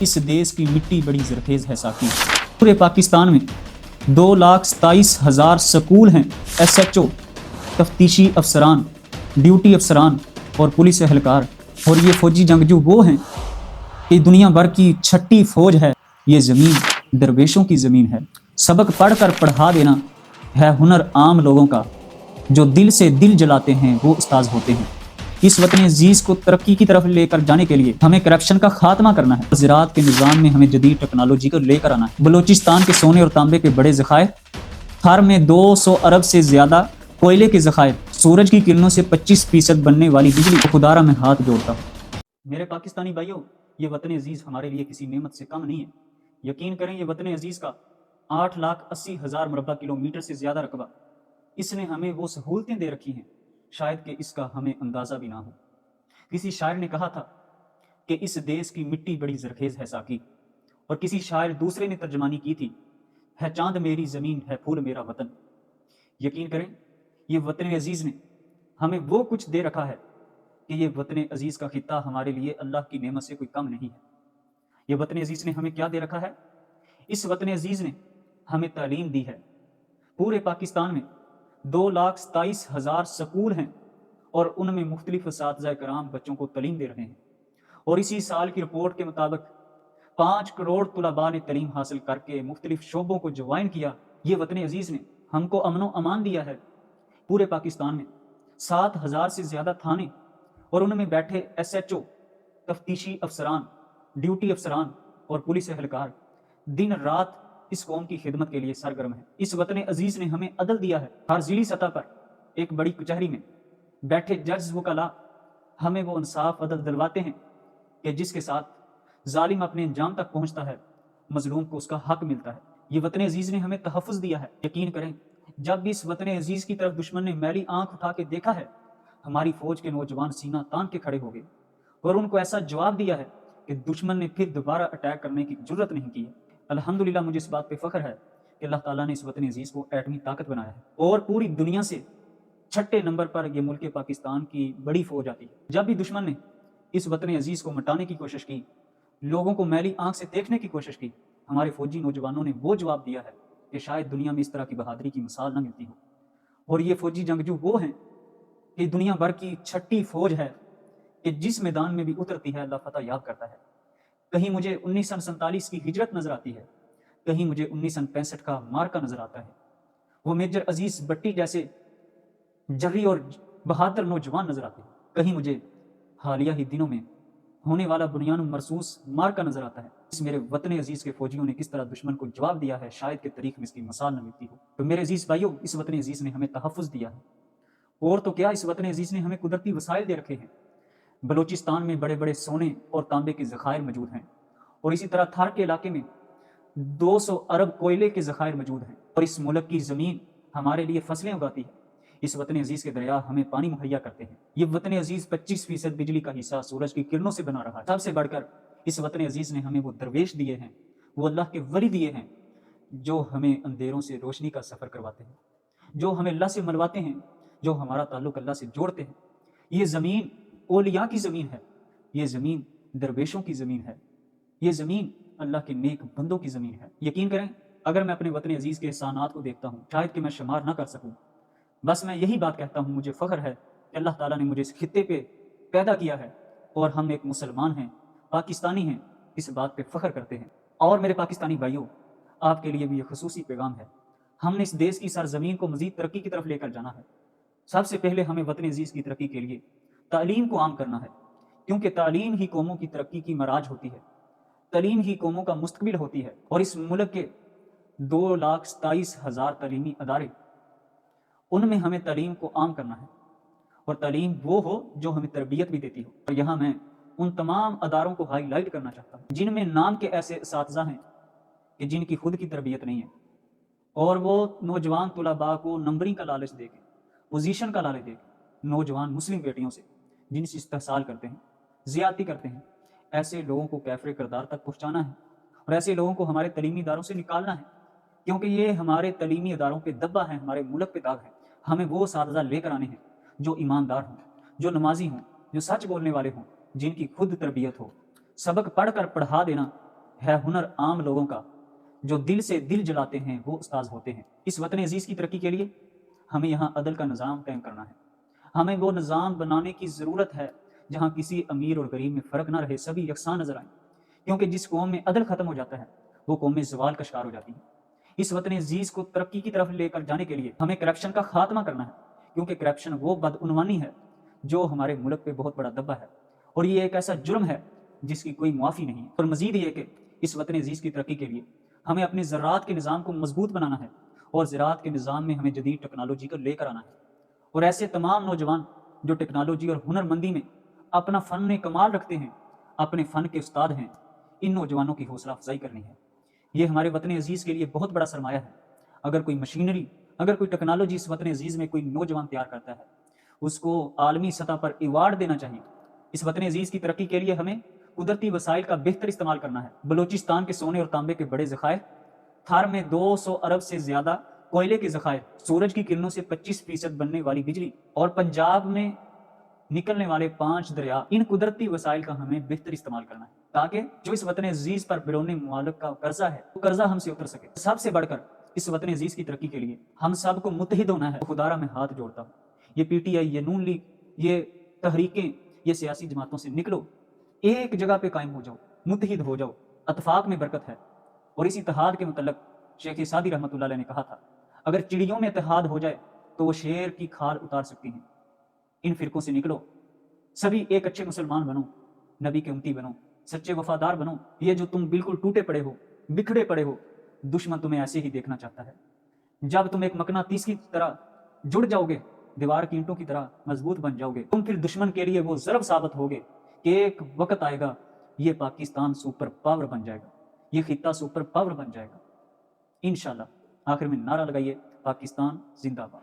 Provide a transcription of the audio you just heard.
इस देश की मिट्टी बड़ी जरखेज है साकी। पूरे पाकिस्तान में 2,27,000 स्कूल हैं। SHO, तफ्तीशी अफसरान, ड्यूटी अफसरान और पुलिस एहलकार, और ये फौजी जंगजू वो हैं कि दुनिया भर की छठी फौज है। ये ज़मीन दरवेशों की ज़मीन है। सबक पढ़कर पढ़ा देना है हुनर आम लोगों का। जो दिल से दिल जलाते हैं वो उस्ताद होते हैं। इस वतन अजीज़ को तरक्की की तरफ लेकर जाने के लिए हमें करप्शन का खात्मा करना है। ज़राअत के निज़ाम में हमें जदीद टेक्नोलॉजी को लेकर आना है। बलूचिस्तान के सोने और तांबे के बड़े ज़खायर, थार में 200 अरब से ज़्यादा कोयले के ज़खायर, सूरज की किरणों से 25% बनने वाली बिजली, को खुदारा में हाथ जोड़ता हूँ। मेरे पाकिस्तानी भाइयों, ये वतन अजीज़ हमारे लिए किसी नेमत से कम नहीं है। यकीन करें, ये वतन अजीज़ का 8,80,000 मुरब्बा किलोमीटर से ज़्यादा रकबा, इसने हमें वो सहूलतें दे रखी हैं शायद कि इसका हमें अंदाज़ा भी ना हो। किसी शायर ने कहा था कि इस देश की मिट्टी बड़ी जरखेज है साकी, और किसी शायर दूसरे ने तर्जमानी की थी, है चांद मेरी ज़मीन, है फूल मेरा वतन। यकीन करें, ये वतन अजीज़ ने हमें वो कुछ दे रखा है कि ये वतन अजीज़ का खित्ता हमारे लिए अल्लाह की नेमत से कोई कम नहीं है। ये वतन अजीज़ ने हमें क्या दे रखा है? इस वतन अजीज़ ने हमें तालीम दी है। पूरे पाकिस्तान में 2,27,000 स्कूल हैं और उनमें मुख्तलिफ असातिज़ा कराम बच्चों को तालीम दे रहे हैं। और इसी साल की रिपोर्ट के मुताबिक 5 करोड़ तुलबा ने तालीम हासिल करके मुख्तलिफ शोबों को ज्वाइन किया। ये वतन अजीज़ ने हमको अमनो अमान दिया है। पूरे पाकिस्तान में 7,000 से ज़्यादा थाने और उनमें बैठे SHO, तफ्तीशी अफसरान, ड्यूटी अफसरान और पुलिस एहलकार दिन रात इस कौम की खिदमत के लिए सरगर्म है। इस वतन अजीज़ ने हमें अदल दिया है। हर ज़िली सतह पर एक बड़ी कचहरी में बैठे जज वकला हमें वो इंसाफ अदल दिलवाते हैं कि जिसके साथ जालिम अपने अंजाम तक पहुंचता है, मजलूम को उसका हक मिलता है। ये वतन अजीज़ ने हमें तहफ़्फ़ुज़ दिया है। यकीन करें, जब भी इस वतन अजीज़ की तरफ दुश्मन ने मैली आंख उठा के देखा है, हमारी फौज के नौजवान सीना तान के खड़े हो गए और उनको ऐसा जवाब दिया है कि दुश्मन ने फिर दोबारा अटैक करने की जुर्रत नहीं की है। अल्हम्दुलिल्लाह, मुझे इस बात पे फ़ख्र है कि अल्लाह ताला ने इस वतन अजीज़ को एटमी ताकत बनाया है और पूरी दुनिया से छठे नंबर पर यह मुल्क पाकिस्तान की बड़ी फौज आती है। जब भी दुश्मन ने इस वतन अजीज़ को मिटाने की कोशिश की, लोगों को मैली आंख से देखने की कोशिश की, हमारे फौजी नौजवानों ने वो जवाब दिया है कि शायद दुनिया में इस तरह की बहादुरी की मिसाल न मिलती हो। और ये फौजी जंगजू वो हैं कि दुनिया भर की छठी फौज है कि जिस मैदान में भी उतरती है अल्लाह फतह याद करता है। कहीं मुझे 1947 की हिजरत नजर आती है, कहीं मुझे 1965 का मार्का नजर आता है। वो मेजर अजीज भट्टी जैसे जर्री और बहादुर नौजवान नजर आते हैं। कहीं मुझे हालिया ही दिनों में होने वाला बुनियान मरसूस मार्का नजर आता है। इस मेरे वतन अजीज के फौजियों ने किस तरह दुश्मन को जवाब दिया है, शायद के तारीख में इसकी मिसाल न मिलती हो। तो मेरे अजीज भाइयों, इस वतन अजीज ने हमें तहफ़्फ़ुज़ दिया है, और तो क्या, इस वतन अजीज ने हमें कुदरती वसाइल दे रखे हैं। बलूचिस्तान में बड़े बड़े सोने और तांबे के ज़खायर मौजूद हैं, और इसी तरह थार के इलाके में 200 अरब कोयले के ज़खायर मौजूद हैं, और इस मुल्क की ज़मीन हमारे लिए फसलें उगाती है। इस वतन अजीज़ के दरिया हमें पानी मुहैया करते हैं। ये वतन अजीज़ 25% बिजली का हिस्सा सूरज की किरणों से बना रहा है। सबसे बढ़कर इस वतन अजीज़ ने हमें वो दरवेश दिए हैं, वो अल्लाह के वली दिए हैं, जो हमें अंधेरों से रोशनी का सफ़र करवाते हैं, जो हमें अल्लाह से मिलवाते हैं, जो हमारा ताल्लुक़ अल्लाह से जोड़ते हैं। ये ज़मीन औलिया की ज़मीन है, ये ज़मीन दरवेशों की ज़मीन है, ये ज़मीन अल्लाह के नेक बंदों की ज़मीन है। यकीन करें, अगर मैं अपने वतन अजीज़ के एहसानात को देखता हूँ, शायद कि मैं शुमार ना कर सकूँ। बस मैं यही बात कहता हूँ, मुझे फ़ख्र है कि अल्लाह ताला ने मुझे इस खित्ते पे पैदा किया है और हम एक मुसलमान हैं, पाकिस्तानी हैं, इस बात पे फ़ख्र करते हैं। और मेरे पाकिस्तानी भाइयों, आपके लिए भी ये खसूसी पैगाम है। हमने इस देश की सरज़मीन को मज़ीद तरक्की की तरफ लेकर जाना है। सबसे पहले हमें वतन अजीज़ की तरक्की के लिए तालीम को आम करना है, क्योंकि तालीम ही कौमों की तरक्की की मराज होती है, तालीम ही कौमों का मुस्तकबिल होती है। और इस मुल्क के 2,27,000 तालीमी अदारे, उनमें हमें तालीम को आम करना है, और तालीम वो हो जो हमें तरबियत भी देती हो। और यहाँ मैं उन तमाम अदारों को हाईलाइट करना चाहता हूँ जिनमें नाम के ऐसे असातिज़ा हैं कि जिनकी खुद की तरबियत नहीं है, और वो नौजवान तुलबा को नंबरिंग का लालच देके, पोजीशन का लालच देके नौजवान मुस्लिम बेटियों से जिनसे इस्तेहसाल करते हैं, ज़्यादती करते हैं, ऐसे लोगों को कैफरे किरदार तक पहुँचाना है और ऐसे लोगों को हमारे तलीमी इदारों से निकालना है, क्योंकि ये हमारे तलीमी इदारों पे दब्बा है, हमारे मुल्क पे दाग है। हमें वो असातिज़ा लेकर आने हैं जो ईमानदार हों, जो नमाजी हों, जो सच बोलने वाले हों, जिनकी खुद तरबियत हो। सबक पढ़ कर पढ़ा देना ہے हुनर आम लोगों का, जो दिल से दिल जलाते हैं वो उस्ताद होते हैं। इस वतन अजीज़ की तरक्की के लिए हमें यहाँ अदल का निज़ाम कायम करना है। हमें वो निज़ाम बनाने की ज़रूरत है जहाँ किसी अमीर और गरीब में फ़र्क ना रहे, सभी यकसान नज़र आएँ, क्योंकि जिस कौम में अदल ख़त्म हो जाता है वो कौम में ज़वाल का शिकार हो जाती है। इस वतन अजीज़ को तरक्की की तरफ लेकर जाने के लिए हमें करप्शन का खात्मा करना है, क्योंकि करप्शन वो बदउनवानी है जो हमारे मुल्क पे बहुत बड़ा दब्बा है, और ये एक ऐसा जुर्म है जिसकी कोई मुआफ़ी नहीं है। और मज़ीद ये कि इस वतन अजीज़ की तरक्की के लिए हमें अपने ज़राअत के निज़ाम को मजबूत बनाना है, और ज़राअत के निज़ाम में हमें जदीद टेक्नोलॉजी को लेकर आना है, और ऐसे तमाम नौजवान जो टेक्नोलॉजी और हुनरमंदी में अपना फ़न कमाल रखते हैं, अपने फ़न के उस्ताद हैं, इन नौजवानों की हौसला अफजाई करनी है। ये हमारे वतन अजीज़ के लिए बहुत बड़ा सरमाया है। अगर कोई मशीनरी, अगर कोई टेक्नोलॉजी इस वतन अजीज़ में कोई नौजवान तैयार करता है, उसको आलमी सतह पर अवार्ड देना चाहिए। इस वतन अजीज़ की तरक्की के लिए हमें कुदरती वसाइल का बेहतर इस्तेमाल करना है। बलूचिस्तान के सोने और तांबे के बड़े ज़खायर, थार में 200 अरब से ज़्यादा कोयले के ज़खायर, सूरज की किरणों से 25% बनने वाली बिजली, और पंजाब में निकलने वाले 5 दरिया, इन कुदरती वसाइल का हमें बेहतर इस्तेमाल करना है, ताकि जो इस वतन अजीज़ पर बिरोने मुमालिक का कर्जा है वो कर्जा हमसे उतर सके। सबसे बढ़कर इस वतन अजीज़ की तरक्की के लिए हम सबको मुत्तहिद होना है। खुदारा में हाथ जोड़ता हूँ, ये पीटीआई, ये नून लीग, ये तहरीकें, ये सियासी जमातों से निकलो, एक जगह पे कायम हो जाओ, मुत्तहिद हो जाओ। अतफाक में बरकत है। और इस इत्तेहाद के मतलब शेख सादी रहमतुल्लाह अलैह ने कहा था, अगर चिड़ियों में इत्तेहाद हो जाए तो वो शेर की खाल उतार सकती हैं। इन फिरकों से निकलो, सभी एक अच्छे मुसलमान बनो, नबी के उम्मती बनो, सच्चे वफादार बनो। ये जो तुम बिल्कुल टूटे पड़े हो, बिखड़े पड़े हो, दुश्मन तुम्हें ऐसे ही देखना चाहता है। जब तुम एक मकनातीस की तरह जुड़ जाओगे, दीवार की ईंटों की तरह मजबूत बन जाओगे, तुम फिर दुश्मन के लिए वो ज़रब साबित होगे कि एक वक्त आएगा ये पाकिस्तान सुपर पावर बन जाएगा, ये खित्ता सुपर पावर बन जाएगा इंशाल्लाह। आखिर में नारा लगाइए, पाकिस्तान जिंदाबाद।